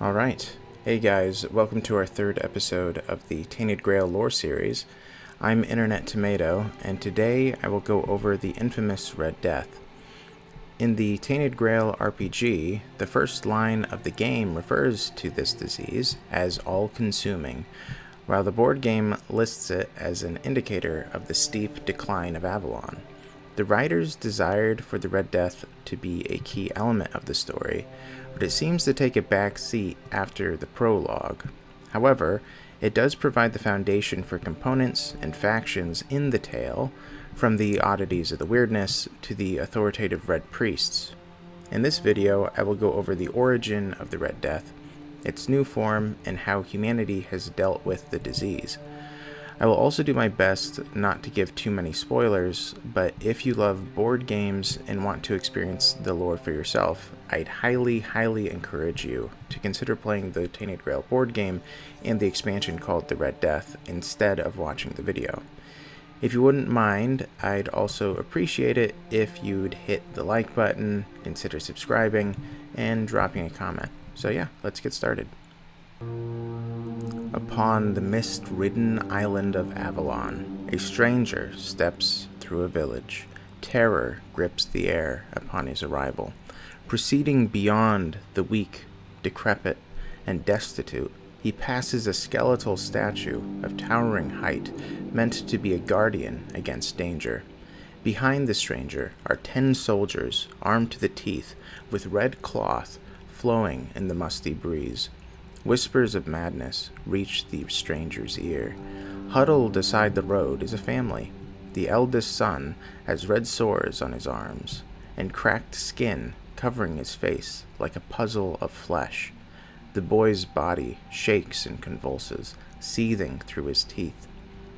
Alright. Hey guys, welcome to our third episode of the Tainted Grail lore series. I'm Internet Tomato, and today I will go over the infamous Red Death. In the Tainted Grail RPG, the first line of the game refers to this disease as all-consuming, while the board game lists it as an indicator of the steep decline of Avalon. The writers desired for the Red Death to be a key element of the story, but it seems to take a back seat after the prologue. However, it does provide the foundation for components and factions in the tale, from the oddities of the Wyrdness to the authoritative Red Priests. In this video, I will go over the origin of the Red Death, its new form, and how humanity has dealt with the disease. I will also do my best not to give too many spoilers, but if you love board games and want to experience the lore for yourself, I'd highly encourage you to consider playing the Tainted Grail board game and the expansion called the Red Death instead of watching the video. If you wouldn't mind, I'd also appreciate it if you'd hit the like button, consider subscribing, and dropping a comment. So yeah, let's get started. Upon the mist-ridden island of Avalon, a stranger steps through a village. Terror grips the air upon his arrival. Proceeding beyond the weak, decrepit, and destitute, he passes a skeletal statue of towering height, meant to be a guardian against danger. Behind the stranger are 10 soldiers, armed to the teeth, with red cloth flowing in the musty breeze. Whispers of madness reach the stranger's ear. Huddled aside the road is a family. The eldest son has red sores on his arms, and cracked skin covering his face like a puzzle of flesh. The boy's body shakes and convulses, seething through his teeth.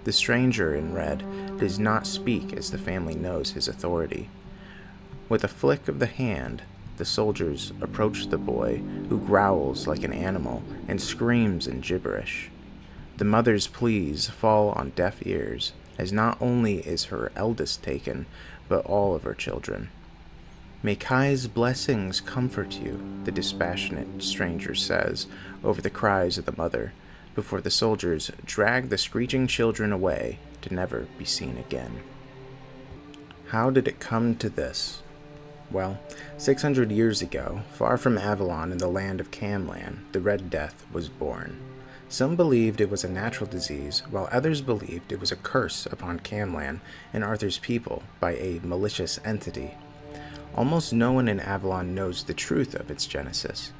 The stranger in red does not speak as the family knows his authority. With a flick of the hand, the soldiers approach the boy, who growls like an animal and screams in gibberish. The mother's pleas fall on deaf ears, as not only is her eldest taken, but all of her children. "May Kai's blessings comfort you," the dispassionate stranger says over the cries of the mother, before the soldiers drag the screeching children away to never be seen again. How did it come to this? Well, 600 years ago, far from Avalon in the land of Camlann, the Red Death was born. Some believed it was a natural disease, while others believed it was a curse upon Camlann and Arthur's people by a malicious entity. Almost no one in Avalon knows the truth of its genesis.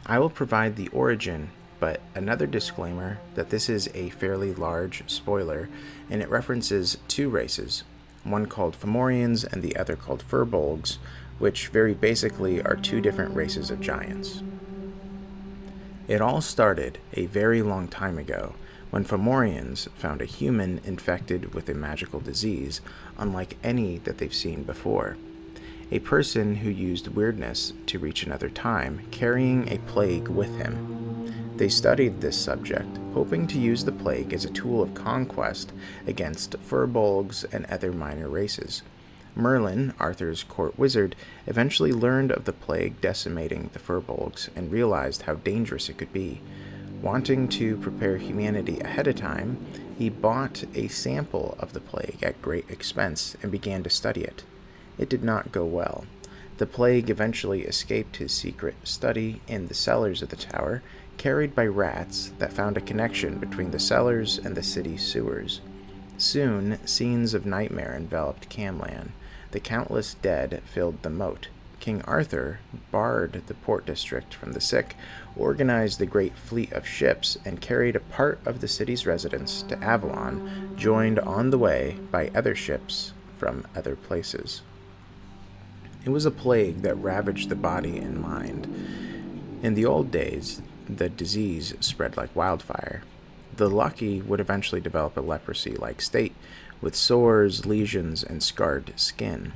I will provide the origin, but another disclaimer that this is a fairly large spoiler, and it references two races, one called Fomorians and the other called Furbolgs, which very basically are two different races of giants. It all started a very long time ago, when Fomorians found a human infected with a magical disease, unlike any that they've seen before. A person who used Wyrdness to reach another time, carrying a plague with him. They studied this subject, hoping to use the plague as a tool of conquest against Furbolgs and other minor races. Merlin, Arthur's court wizard, eventually learned of the plague decimating the Furbolgs and realized how dangerous it could be. Wanting to prepare humanity ahead of time, he bought a sample of the plague at great expense and began to study it. It did not go well. The plague eventually escaped his secret study in the cellars of the tower, carried by rats that found a connection between the cellars and the city's sewers. Soon, scenes of nightmare enveloped Camlann. The countless dead filled the moat. King Arthur barred the port district from the sick, organized the great fleet of ships, and carried a part of the city's residents to Avalon, joined on the way by other ships from other places. It was a plague that ravaged the body and mind. In the old days, the disease spread like wildfire. The lucky would eventually develop a leprosy-like state, with sores, lesions, and scarred skin.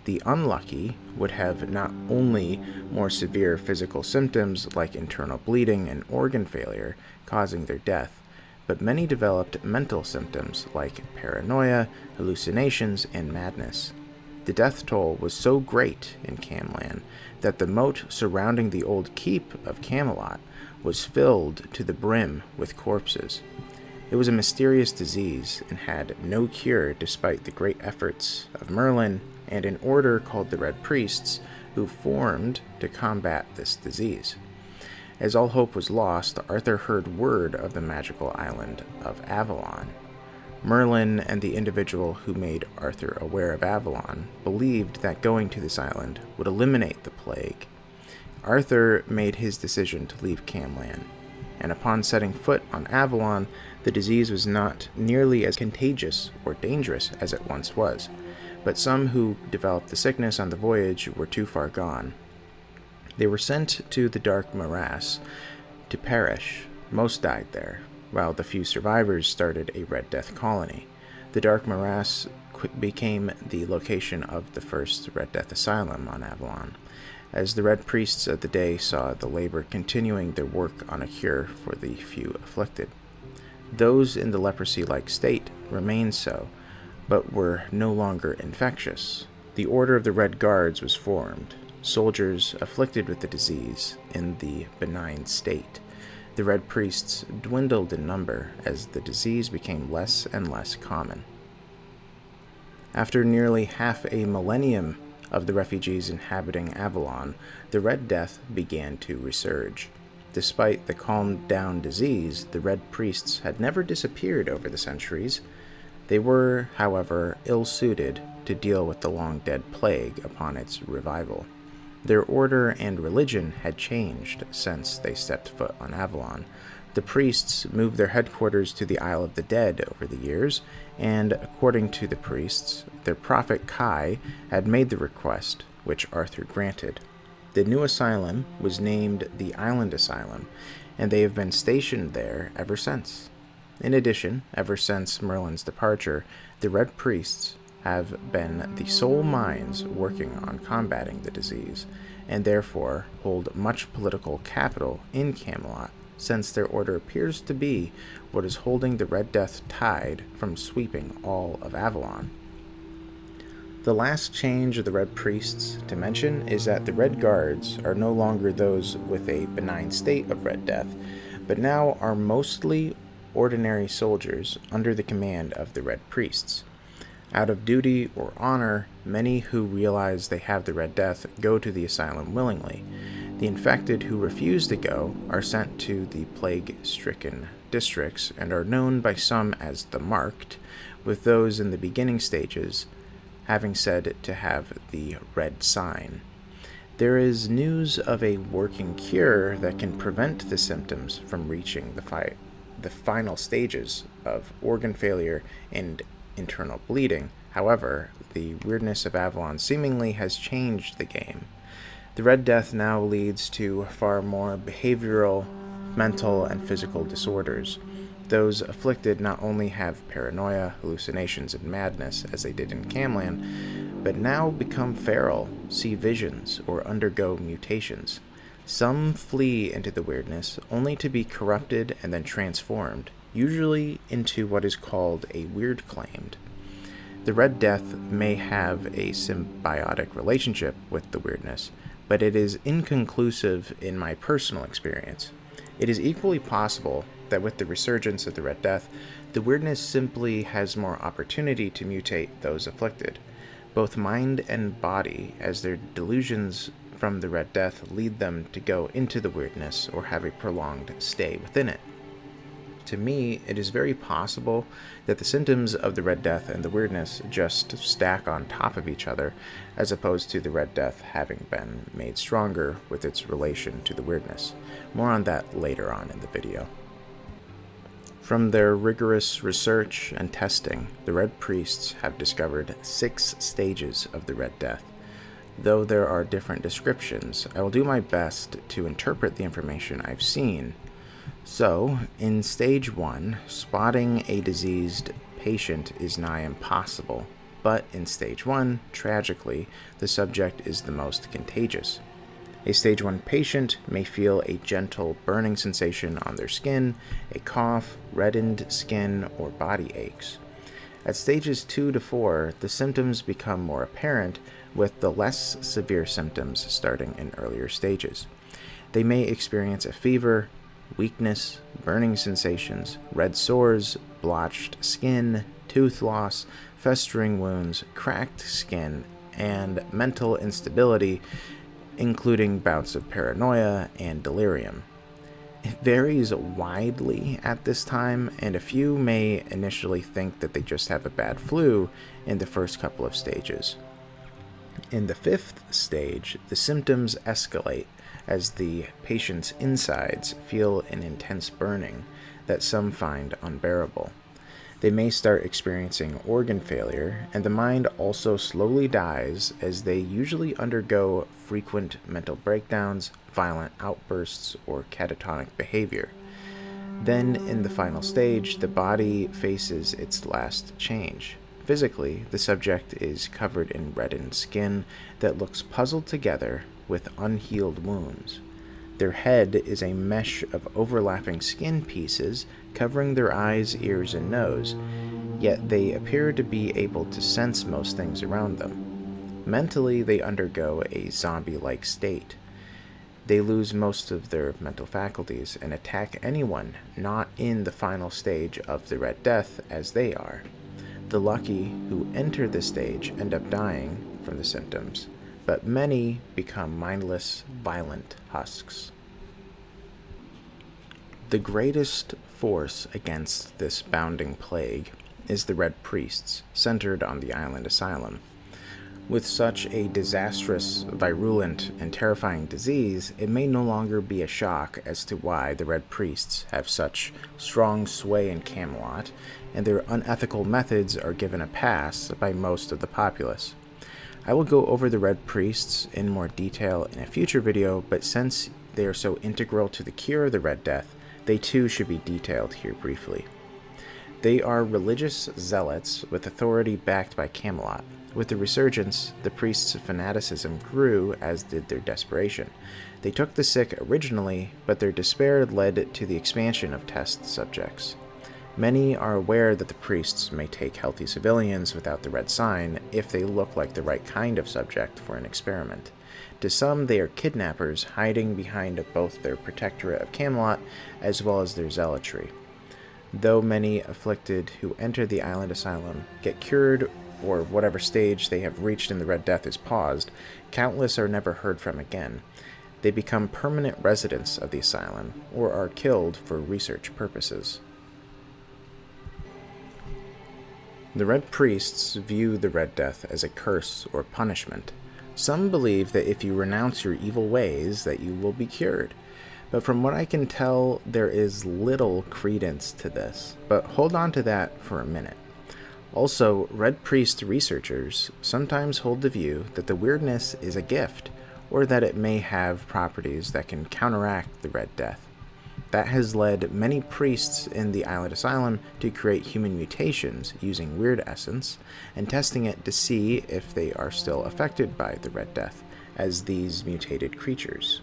The unlucky would have not only more severe physical symptoms like internal bleeding and organ failure, causing their death, but many developed mental symptoms like paranoia, hallucinations, and madness. The death toll was so great in Camlann that the moat surrounding the old keep of Camelot was filled to the brim with corpses. It was a mysterious disease and had no cure despite the great efforts of Merlin and an order called the Red Priests who formed to combat this disease. As all hope was lost, Arthur heard word of the magical island of Avalon. Merlin and the individual who made Arthur aware of Avalon believed that going to this island would eliminate the plague. Arthur made his decision to leave Camlann, and upon setting foot on Avalon, the disease was not nearly as contagious or dangerous as it once was, but some who developed the sickness on the voyage were too far gone. They were sent to the dark morass to perish. Most died there, while the few survivors started a Red Death colony. The dark morass became the location of the first Red Death Asylum on Avalon, as the Red Priests of the day saw the labor continuing their work on a cure for the few afflicted. Those in the leprosy-like state remained so, but were no longer infectious. The Order of the Red Guards was formed, soldiers afflicted with the disease in the benign state. The Red Priests dwindled in number as the disease became less and less common. After nearly half a millennium of the refugees inhabiting Avalon, the Red Death began to resurge. Despite the calmed-down disease, the Red Priests had never disappeared over the centuries. They were, however, ill-suited to deal with the long-dead plague upon its revival. Their order and religion had changed since they stepped foot on Avalon. The priests moved their headquarters to the Isle of the Dead over the years, and according to the priests, their prophet Kai had made the request, which Arthur granted. The new asylum was named the Island Asylum, and they have been stationed there ever since. In addition, ever since Merlin's departure, the Red Priests have been the sole minds working on combating the disease, and therefore hold much political capital in Camelot, since their order appears to be what is holding the Red Death tide from sweeping all of Avalon. The last change of the Red Priests to mention is that the Red Guards are no longer those with a benign state of Red Death, but now are mostly ordinary soldiers under the command of the Red Priests. Out of duty or honor, many who realize they have the Red Death go to the asylum willingly. The infected who refuse to go are sent to the plague-stricken districts and are known by some as the Marked, with those in the beginning stages having said to have the red sign. There is news of a working cure that can prevent the symptoms from reaching the final stages of organ failure and internal bleeding. However, the Wyrdness of Avalon seemingly has changed the game. The Red Death now leads to far more behavioral, mental, and physical disorders. Those afflicted not only have paranoia, hallucinations, and madness, as they did in Camlann, but now become feral, see visions, or undergo mutations. Some flee into the Wyrdness, only to be corrupted and then transformed, usually into what is called a Wyrdclaimed. The Red Death may have a symbiotic relationship with the Wyrdness, but it is inconclusive in my personal experience. It is equally possible that with the resurgence of the Red Death, the Wyrdness simply has more opportunity to mutate those afflicted, both mind and body, as their delusions from the Red Death lead them to go into the Wyrdness or have a prolonged stay within it. To me, it is very possible that the symptoms of the Red Death and the Wyrdness just stack on top of each other, as opposed to the Red Death having been made stronger with its relation to the Wyrdness. More on that later on in the video. From their rigorous research and testing, the Red Priests have discovered 6 stages of the Red Death. Though there are different descriptions, I will do my best to interpret the information I've seen. So, in Stage 1, spotting a diseased patient is nigh impossible, but in Stage 1, tragically, the subject is the most contagious. A Stage 1 patient may feel a gentle burning sensation on their skin, a cough, reddened skin, or body aches. At stages 2 to 4, the symptoms become more apparent, with the less severe symptoms starting in earlier stages. They may experience a fever, weakness, burning sensations, red sores, blotched skin, tooth loss, festering wounds, cracked skin, and mental instability, including bouts of paranoia and delirium. It varies widely at this time, and a few may initially think that they just have a bad flu in the first couple of stages. In the 5th stage, the symptoms escalate as the patient's insides feel an intense burning that some find unbearable. They may start experiencing organ failure, and the mind also slowly dies as they usually undergo frequent mental breakdowns, violent outbursts, or catatonic behavior. Then, in the final stage, the body faces its last change. Physically, the subject is covered in reddened skin that looks puzzled together with unhealed wounds. Their head is a mesh of overlapping skin pieces covering their eyes, ears, and nose, yet they appear to be able to sense most things around them. Mentally, they undergo a zombie-like state. They lose most of their mental faculties and attack anyone not in the final stage of the Red Death as they are. The lucky who enter this stage end up dying from the symptoms, but many become mindless, violent husks. The greatest force against this bounding plague is the Red Priests, centered on the island asylum. With such a disastrous, virulent, and terrifying disease, it may no longer be a shock as to why the Red Priests have such strong sway in Camelot, and their unethical methods are given a pass by most of the populace. I will go over the Red Priests in more detail in a future video, but since they are so integral to the cure of the Red Death, they too should be detailed here briefly. They are religious zealots with authority backed by Camelot. With the resurgence, the priests' fanaticism grew, as did their desperation. They took the sick originally, but their despair led to the expansion of test subjects. Many are aware that the priests may take healthy civilians without the red sign if they look like the right kind of subject for an experiment. To some, they are kidnappers hiding behind both their protectorate of Camelot as well as their zealotry. Though many afflicted who enter the island asylum get cured, or whatever stage they have reached in the Red Death is paused, countless are never heard from again. They become permanent residents of the asylum, or are killed for research purposes. The Red Priests view the Red Death as a curse or punishment. Some believe that if you renounce your evil ways, that you will be cured. But from what I can tell, there is little credence to this. But hold on to that for a minute. Also, Red Priest researchers sometimes hold the view that the Wyrdness is a gift, or that it may have properties that can counteract the Red Death. That has led many priests in the island asylum to create human mutations using Wyrd essence and testing it to see if they are still affected by the Red Death as these mutated creatures.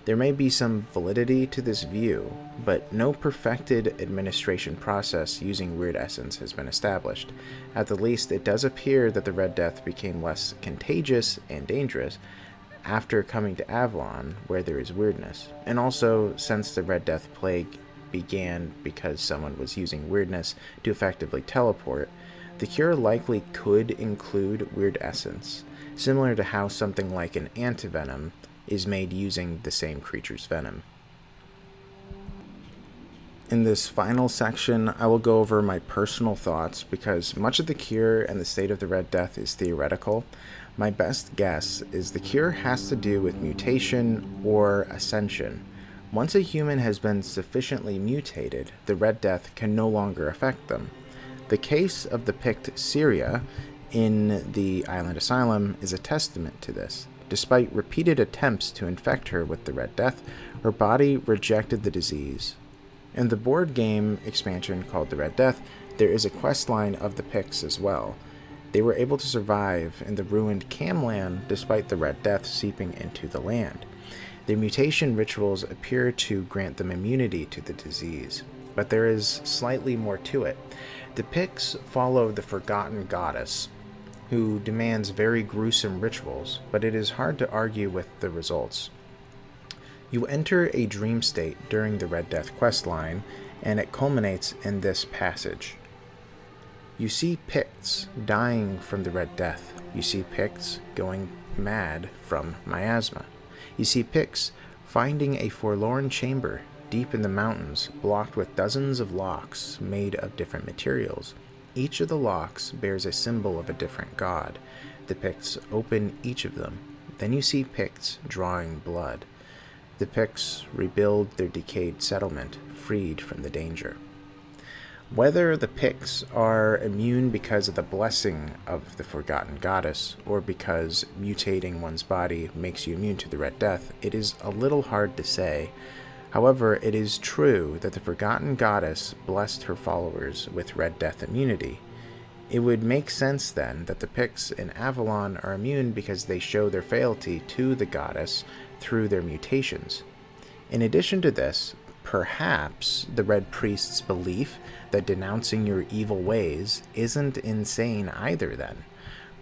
There may be some validity to this view, but no perfected administration process using Wyrd essence has been established. At the least, it does appear that the Red Death became less contagious and dangerous after coming to Avalon, where there is Wyrdness, and also since the Red Death plague began because someone was using Wyrdness to effectively teleport, the cure likely could include Wyrd essence, similar to how something like an antivenom is made using the same creature's venom. In this final section, I will go over my personal thoughts because much of the cure and the state of the Red Death is theoretical. My best guess is the cure has to do with mutation or ascension. Once a human has been sufficiently mutated, the Red Death can no longer affect them. The case of the Pict Syria in the island asylum is a testament to this. Despite repeated attempts to infect her with the Red Death, her body rejected the disease. In the board game expansion called The Red Death, there is a questline of the Picts as well. They were able to survive in the ruined Camlann despite the Red Death seeping into the land. Their mutation rituals appear to grant them immunity to the disease. but there is slightly more to it. The Picts follow the forgotten goddess, who demands very gruesome rituals, but it is hard to argue with the results. You enter a dream state during the Red Death questline, and it culminates in this passage. You see Picts dying from the Red Death. You see Picts going mad from miasma. You see Picts finding a forlorn chamber deep in the mountains, blocked with dozens of locks made of different materials. Each of the locks bears a symbol of a different god. The Picts open each of them. Then you see Picts drawing blood. The Picts rebuild their decayed settlement, freed from the danger. Whether the Picts are immune because of the blessing of the forgotten goddess, or because mutating one's body makes you immune to the Red Death, it is a little hard to say. However, it is true that the forgotten goddess blessed her followers with Red Death immunity. It would make sense then that the Picts in Avalon are immune because they show their fealty to the goddess through their mutations. In addition to this, perhaps the Red Priest's belief that denouncing your evil ways isn't insane either then.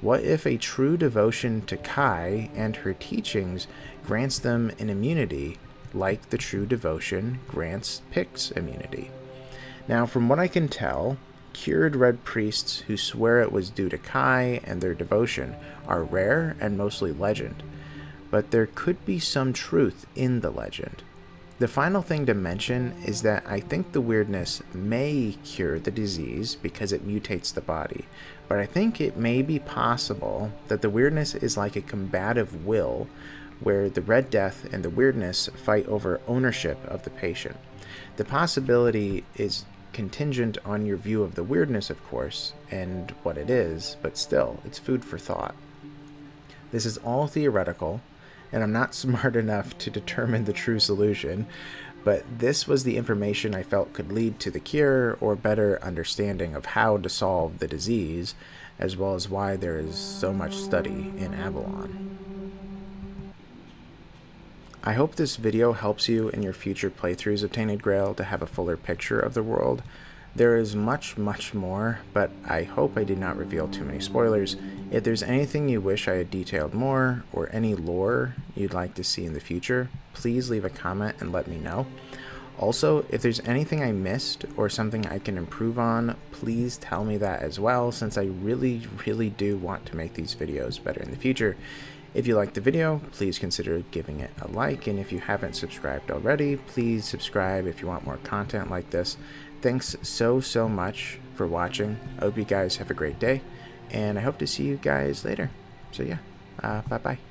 What if a true devotion to Kai and her teachings grants them an immunity like the true devotion grants Picts immunity? Now, from what I can tell, cured Red Priests who swear it was due to Kai and their devotion are rare and mostly legend, but there could be some truth in the legend. The final thing to mention is that I think the Wyrdness may cure the disease because it mutates the body, but I think it may be possible that the Wyrdness is like a combative will where the Red Death and the Wyrdness fight over ownership of the patient. The possibility is contingent on your view of the Wyrdness, of course, and what it is, but still, it's food for thought. This is all theoretical, and I'm not smart enough to determine the true solution, but this was the information I felt could lead to the cure or better understanding of how to solve the disease, as well as why there is so much study in Avalon. I hope this video helps you in your future playthroughs of Tainted Grail to have a fuller picture of the world. There is much more, but I hope I did not reveal too many spoilers. If there's anything you wish I had detailed more, or any lore you'd like to see in the future, please leave a comment and let me know. Also, if there's anything I missed or something I can improve on, please tell me that as well, since I really do want to make these videos better in the future. If you liked the video, please consider giving it a like, and if you haven't subscribed already, please subscribe if you want more content like this. Thanks so much for watching. I hope you guys have a great day, and I hope to see you guys later. So yeah, bye-bye.